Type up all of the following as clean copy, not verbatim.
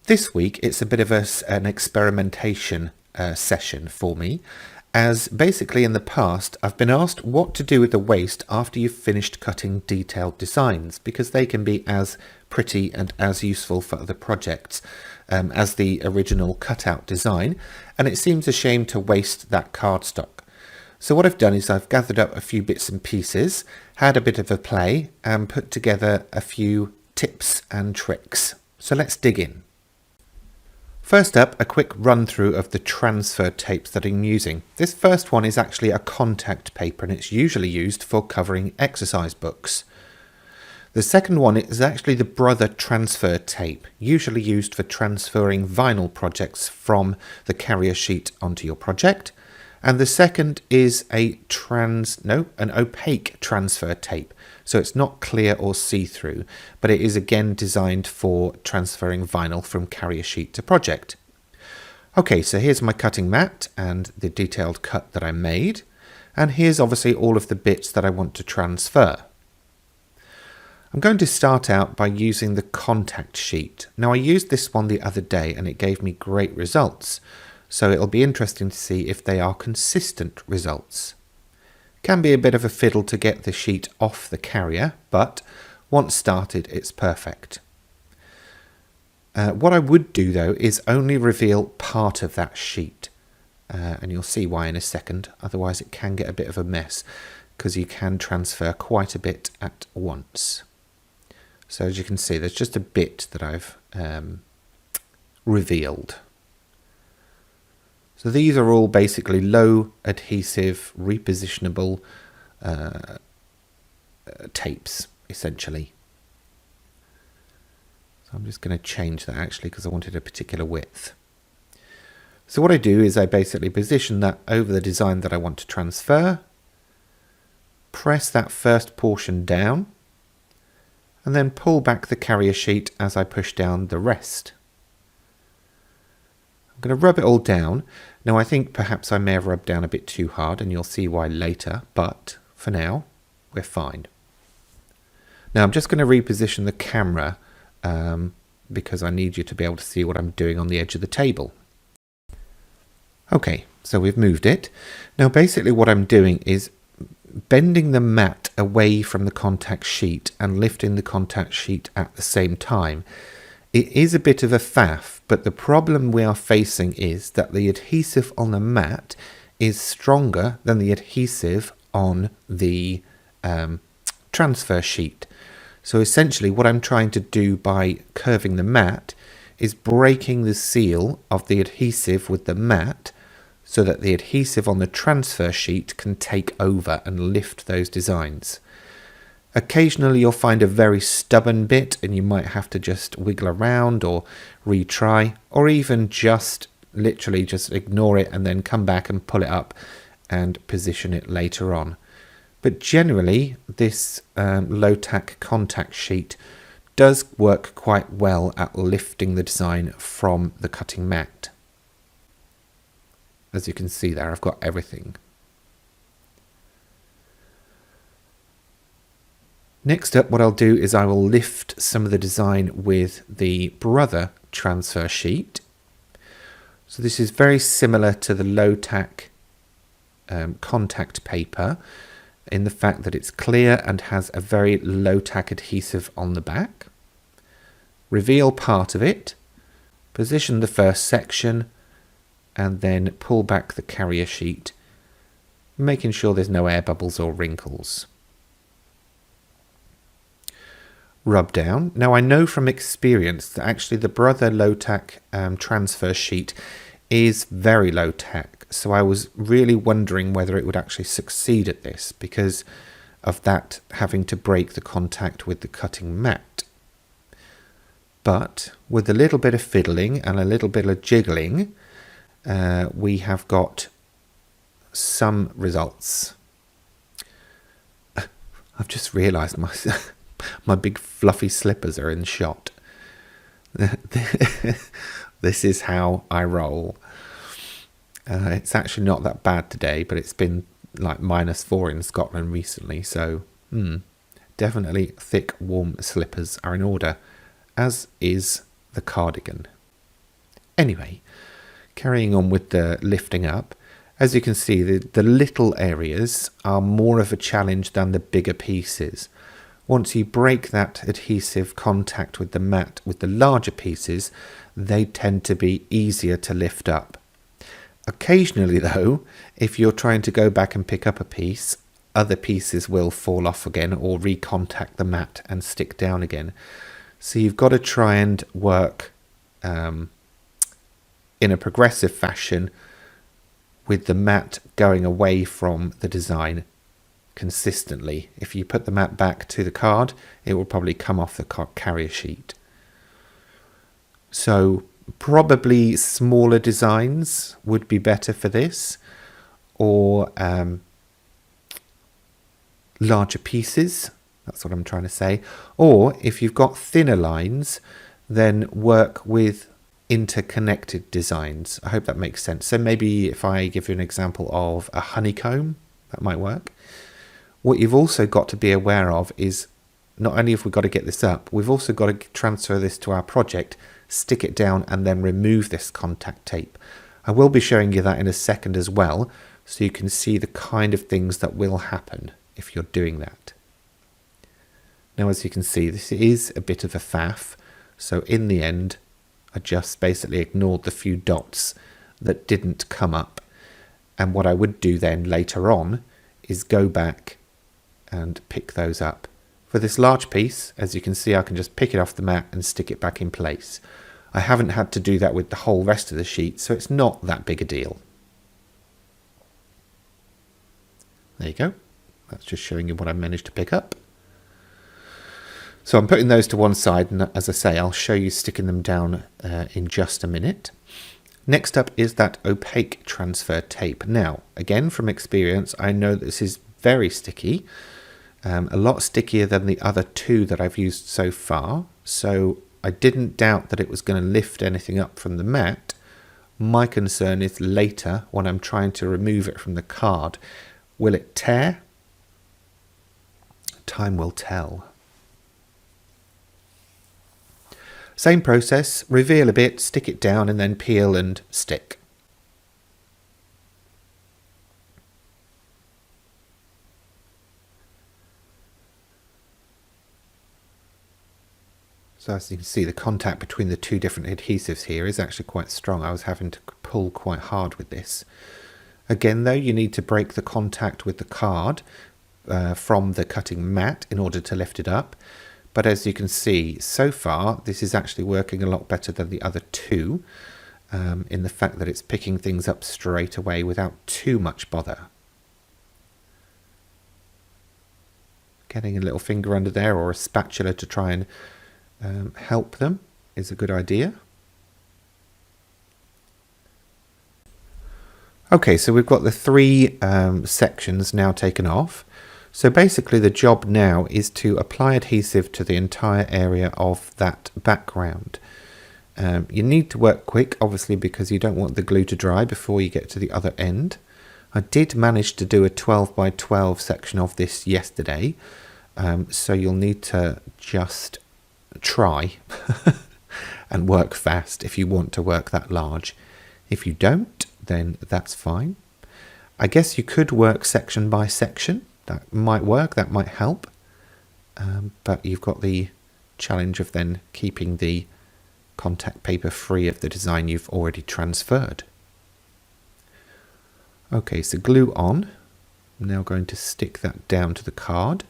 This week it's a bit of an experimentation session for me, as basically in the past I've been asked what to do with the waste after you've finished cutting detailed designs, because they can be as pretty and as useful for other projects as the original cutout design, and it seems a shame to waste that cardstock. So what I've done is I've gathered up a few bits and pieces, had a bit of a play, and put together a few tips and tricks. So let's dig in. First up, a quick run through of the transfer tapes that I'm using. This first one is actually a contact paper, and it's usually used for covering exercise books. The second one is actually the Brother transfer tape, usually used for transferring vinyl projects from the carrier sheet onto your project. And the second is an opaque transfer tape. So it's not clear or see-through, but it is again designed for transferring vinyl from carrier sheet to project. Okay, so here's my cutting mat and the detailed cut that I made. And here's obviously all of the bits that I want to transfer. I'm going to start out by using the contact sheet. Now I used this one the other day and it gave me great results. So it'll be interesting to see if they are consistent results. Can be a bit of a fiddle to get the sheet off the carrier, but once started it's perfect. What I would do though is only reveal part of that sheet, and you'll see why in a second, otherwise it can get a bit of a mess because you can transfer quite a bit at once. So as you can see, there's just a bit that I've revealed. So these are all basically low adhesive, repositionable tapes, essentially. So I'm just going to change that actually because I wanted a particular width. So what I do is I basically position that over the design that I want to transfer, press that first portion down, and then pull back the carrier sheet as I push down the rest. I'm going to rub it all down. Now I think perhaps I may have rubbed down a bit too hard, and you'll see why later, but for now we're fine. Now I'm just going to reposition the camera because I need you to be able to see what I'm doing on the edge of the table. Okay, so we've moved it. Now basically what I'm doing is bending the mat away from the contact sheet and lifting the contact sheet at the same time. It is a bit of a faff, but the problem we are facing is that the adhesive on the mat is stronger than the adhesive on the transfer sheet. So essentially what I'm trying to do by curving the mat is breaking the seal of the adhesive with the mat so that the adhesive on the transfer sheet can take over and lift those designs. Occasionally you'll find a very stubborn bit and you might have to just wiggle around or retry, or even just literally just ignore it and then come back and pull it up and position it later on. But generally this low-tack contact sheet does work quite well at lifting the design from the cutting mat. As you can see there, I've got everything. Next up, what I'll do is I will lift some of the design with the Brother transfer sheet. So this is very similar to the low-tack contact paper in the fact that it's clear and has a very low-tack adhesive on the back. Reveal part of it, position the first section, and then pull back the carrier sheet, making sure there's no air bubbles or wrinkles. Rub down. Now I know from experience that actually the Brother low-tack transfer sheet is very low-tack, so I was really wondering whether it would actually succeed at this because of that having to break the contact with the cutting mat. But with a little bit of fiddling and a little bit of jiggling, we have got some results. I've just realised my big fluffy slippers are in shot. This is how I roll. It's actually not that bad today, but it's been like -4 in Scotland recently, so definitely thick, warm slippers are in order, as is the cardigan. Anyway, carrying on with the lifting up, as you can see, the little areas are more of a challenge than the bigger pieces. Once you break that adhesive contact with the mat with the larger pieces, they tend to be easier to lift up. Occasionally though, if you're trying to go back and pick up a piece, other pieces will fall off again or recontact the mat and stick down again. So you've got to try and work in a progressive fashion with the mat going away from the design consistently. If you put the mat back to the card, it will probably come off the carrier sheet. So probably smaller designs would be better for this, or larger pieces, that's what I'm trying to say. Or if you've got thinner lines, then work with interconnected designs. I hope that makes sense. So maybe if I give you an example of a honeycomb, that might work. What you've also got to be aware of is not only have we got to get this up, we've also got to transfer this to our project, stick it down and then remove this contact tape. I will be showing you that in a second as well, so you can see the kind of things that will happen if you're doing that. Now, as you can see, this is a bit of a faff. So in the end, I just basically ignored the few dots that didn't come up. And what I would do then later on is go back and pick those up. For this large piece, as you can see, I can just pick it off the mat and stick it back in place. I haven't had to do that with the whole rest of the sheet, so it's not that big a deal. There you go. That's just showing you what I managed to pick up. So I'm putting those to one side, and as I say, I'll show you sticking them down in just a minute. Next up is that opaque transfer tape. Now, again, from experience, I know that this is very sticky, a lot stickier than the other two that I've used so far. So I didn't doubt that it was going to lift anything up from the mat. My concern is later when I'm trying to remove it from the card. Will it tear? Time will tell. Same process, reveal a bit, stick it down and then peel and stick. So as you can see, the contact between the two different adhesives here is actually quite strong. I was having to pull quite hard with this. Again though, you need to break the contact with the card from the cutting mat in order to lift it up. But as you can see, so far, this is actually working a lot better than the other two, in the fact that it's picking things up straight away without too much bother. Getting a little finger under there or a spatula to try and help them is a good idea. Okay, so we've got the three sections now taken off. So basically the job now is to apply adhesive to the entire area of that background. You need to work quick, obviously, because you don't want the glue to dry before you get to the other end. I did manage to do a 12 by 12 section of this yesterday, so you'll need to just try and work fast if you want to work that large. If you don't, then that's fine. I guess you could work section by section. That might work, that might help, but you've got the challenge of then keeping the contact paper free of the design you've already transferred. Okay, so glue on. I'm now going to stick that down to the card.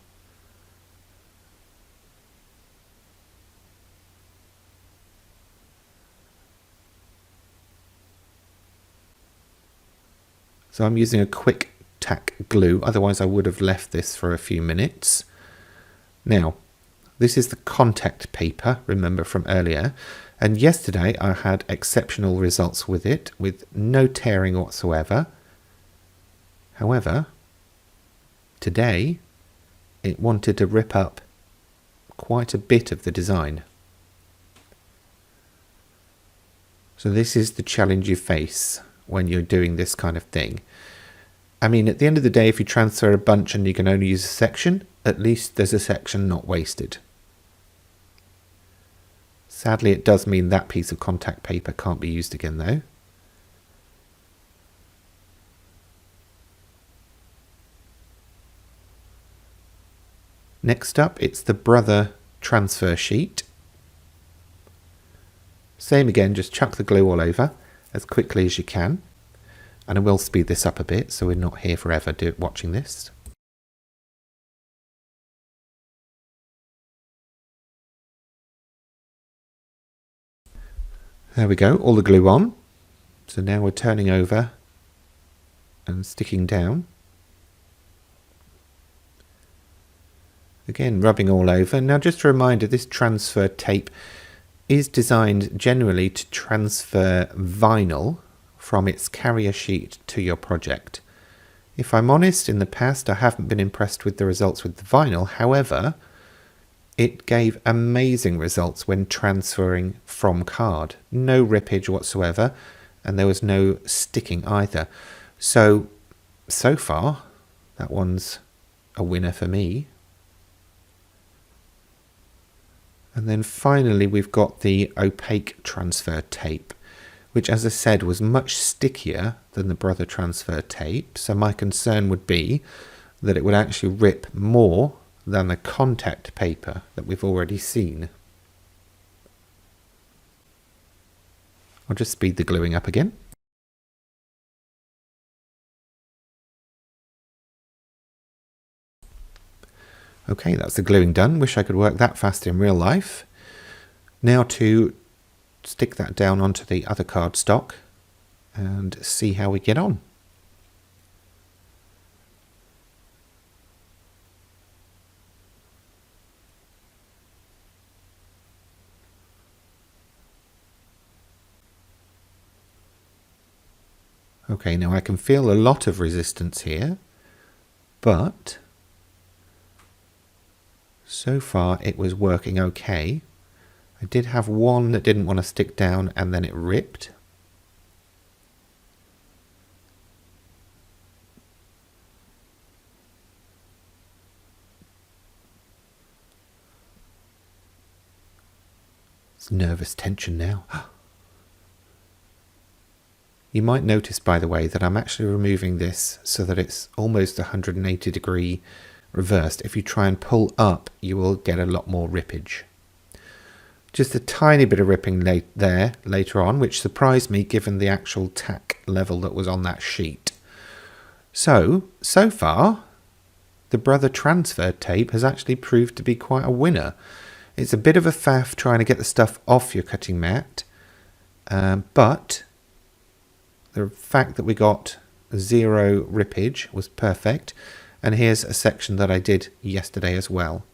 So I'm using a quick tack glue, otherwise I would have left this for a few minutes. Now, this is the contact paper, remember from earlier, and yesterday I had exceptional results with it, with no tearing whatsoever. However, today it wanted to rip up quite a bit of the design. So this is the challenge you face when you're doing this kind of thing. I mean, at the end of the day, if you transfer a bunch and you can only use a section, at least there's a section not wasted. Sadly, it does mean that piece of contact paper can't be used again though. Next up, it's the Brother transfer sheet. Same again, just chuck the glue all over as quickly as you can. And I will speed this up a bit so we're not here forever watching this. There we go, all the glue on. So now we're turning over and sticking down. Again, rubbing all over. Now just a reminder, this transfer tape is designed generally to transfer vinyl from its carrier sheet to your project. If I'm honest, in the past I haven't been impressed with the results with the vinyl. However, it gave amazing results when transferring from card. No rippage whatsoever, and there was no sticking either. So far, that one's a winner for me. And then finally we've got the opaque transfer tape, which, as I said, was much stickier than the Brother transfer tape. So my concern would be that it would actually rip more than the contact paper that we've already seen. I'll just speed the gluing up again. Okay, that's the gluing done. Wish I could work that fast in real life. Now to stick that down onto the other cardstock and see how we get on. Okay, now I can feel a lot of resistance here, but so far it was working okay. I did have one that didn't want to stick down and then it ripped. It's nervous tension now. You might notice, by the way, that I'm actually removing this so that it's almost 180 degree reversed. If you try and pull up, you will get a lot more rippage. Just a tiny bit of ripping there later on, which surprised me given the actual tack level that was on that sheet. So far, the Brother transfer tape has actually proved to be quite a winner. It's a bit of a faff trying to get the stuff off your cutting mat, but the fact that we got 0 rippage was perfect. And here's a section that I did yesterday as well.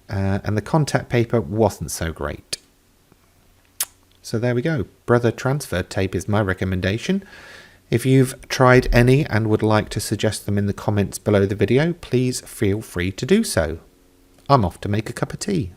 And the contact paper wasn't so great. So there we go. Brother transfer tape is my recommendation. If you've tried any and would like to suggest them in the comments below the video, please feel free to do so. I'm off to make a cup of tea.